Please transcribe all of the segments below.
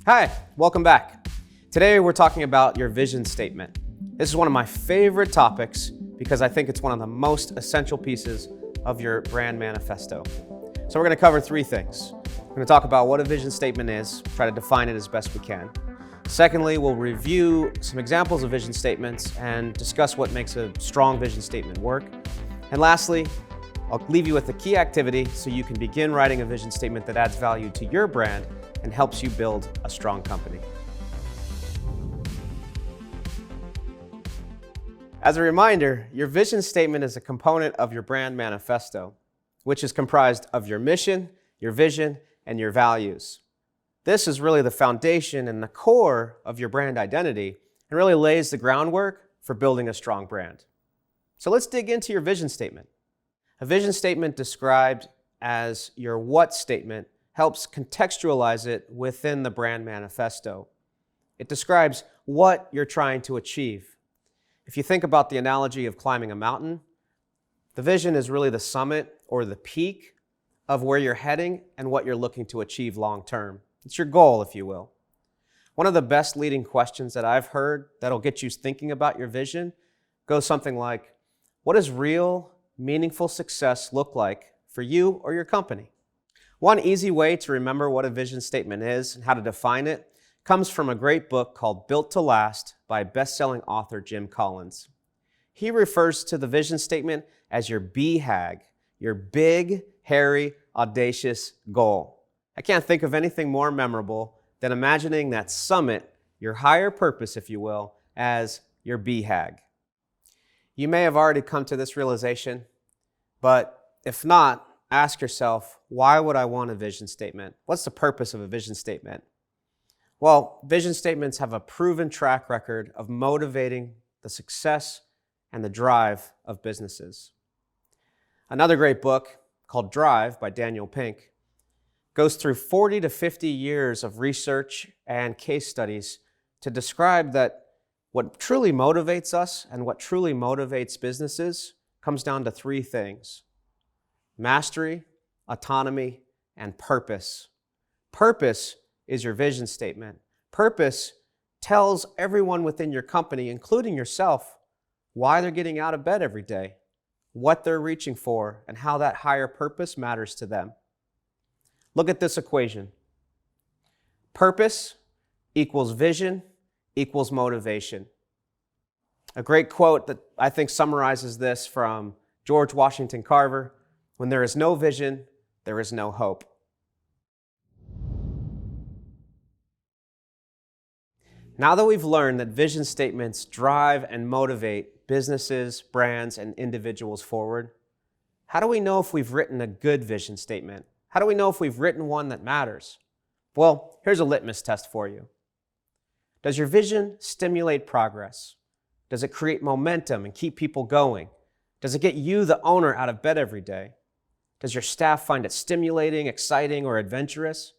Hi, welcome back. Today we're talking about your vision statement. This is one of my favorite topics because I think it's one of the most essential pieces of your brand manifesto. So we're going to cover three things. We're going to talk about what a vision statement is, try to define it as best we can. Secondly, we'll review some examples of vision statements and discuss what makes a strong vision statement work. And lastly, I'll leave you with a key activity so you can begin writing a vision statement that adds value to your brand and helps you build a strong company. As a reminder, your vision statement is a component of your brand manifesto, which is comprised of your mission, your vision, and your values. This is really the foundation and the core of your brand identity and really lays the groundwork for building a strong brand. So let's dig into your vision statement. A vision statement described as your what statement helps contextualize it within the brand manifesto. It describes what you're trying to achieve. If you think about the analogy of climbing a mountain, the vision is really the summit or the peak of where you're heading and what you're looking to achieve long term. It's your goal, if you will. One of the best leading questions that I've heard that'll get you thinking about your vision goes something like, what does real, meaningful success look like for you or your company? One easy way to remember what a vision statement is and how to define it comes from a great book called Built to Last by best-selling author Jim Collins. He refers to the vision statement as your BHAG, your big, hairy, audacious goal. I can't think of anything more memorable than imagining that summit, your higher purpose, if you will, as your BHAG. You may have already come to this realization, but if not, ask yourself, why would I want a vision statement? What's the purpose of a vision statement? Well, vision statements have a proven track record of motivating the success and the drive of businesses. Another great book called Drive by Daniel Pink goes through 40 to 50 years of research and case studies to describe that what truly motivates us and what truly motivates businesses comes down to three things: mastery, autonomy, and purpose. Purpose is your vision statement. Purpose tells everyone within your company, including yourself, why they're getting out of bed every day, what they're reaching for, and how that higher purpose matters to them. Look at this equation. Purpose equals vision equals motivation. A great quote that I think summarizes this from George Washington Carver: when there is no vision, there is no hope. Now that we've learned that vision statements drive and motivate businesses, brands, and individuals forward, how do we know if we've written a good vision statement? How do we know if we've written one that matters? Well, here's a litmus test for you. Does your vision stimulate progress? Does it create momentum and keep people going? Does it get you, the owner, out of bed every day? Does your staff find it stimulating, exciting, or adventurous?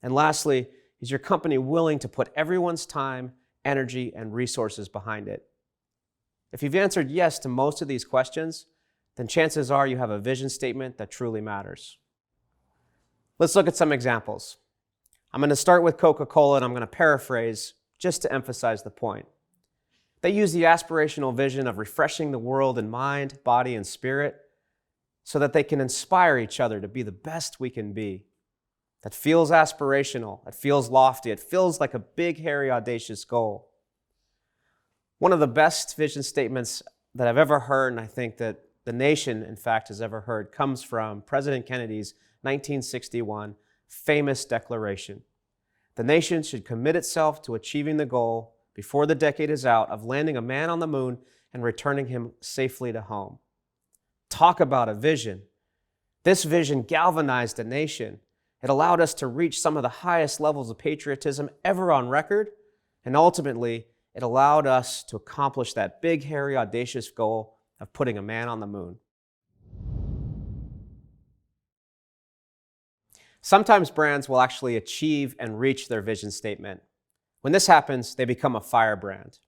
And lastly, is your company willing to put everyone's time, energy, and resources behind it? If you've answered yes to most of these questions, then chances are you have a vision statement that truly matters. Let's look at some examples. I'm going to start with Coca-Cola, and I'm going to paraphrase just to emphasize the point. They use the aspirational vision of refreshing the world in mind, body, and spirit so that they can inspire each other to be the best we can be. That feels aspirational, it feels lofty, it feels like a big, hairy, audacious goal. One of the best vision statements that I've ever heard, and I think that the nation, in fact, has ever heard, comes from President Kennedy's 1961 famous declaration. The nation should commit itself to achieving the goal before the decade is out of landing a man on the moon and returning him safely to home. Talk about a vision. This vision galvanized the nation. It allowed us to reach some of the highest levels of patriotism ever on record, and ultimately, it allowed us to accomplish that big, hairy, audacious goal of putting a man on the moon. Sometimes brands will actually achieve and reach their vision statement. When this happens, they become a fire brand.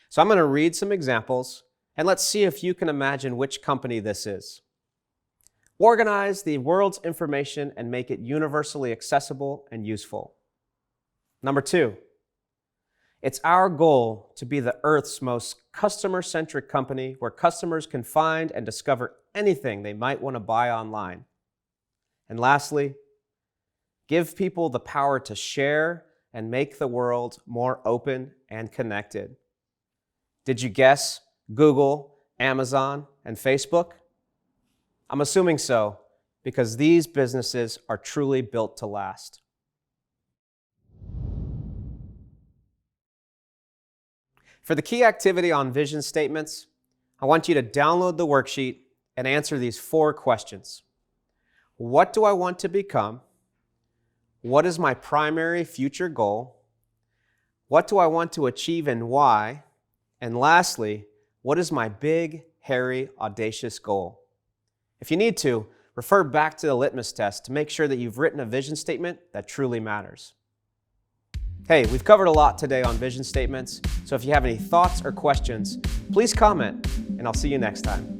So I'm going to read some examples, and let's see if you can imagine which company this is. Organize the world's information and make it universally accessible and useful. Number 2, it's our goal to be the Earth's most customer-centric company where customers can find and discover anything they might want to buy online. And lastly, give people the power to share and make the world more open and connected. Did you guess Google, Amazon, and Facebook? I'm assuming so, because these businesses are truly built to last. For the key activity on vision statements, I want you to download the worksheet and answer these 4 questions. What do I want to become? What is my primary future goal? What do I want to achieve and why? And lastly, what is my big, hairy, audacious goal? If you need to, refer back to the litmus test to make sure that you've written a vision statement that truly matters. Hey, we've covered a lot today on vision statements, so if you have any thoughts or questions, please comment, and I'll see you next time.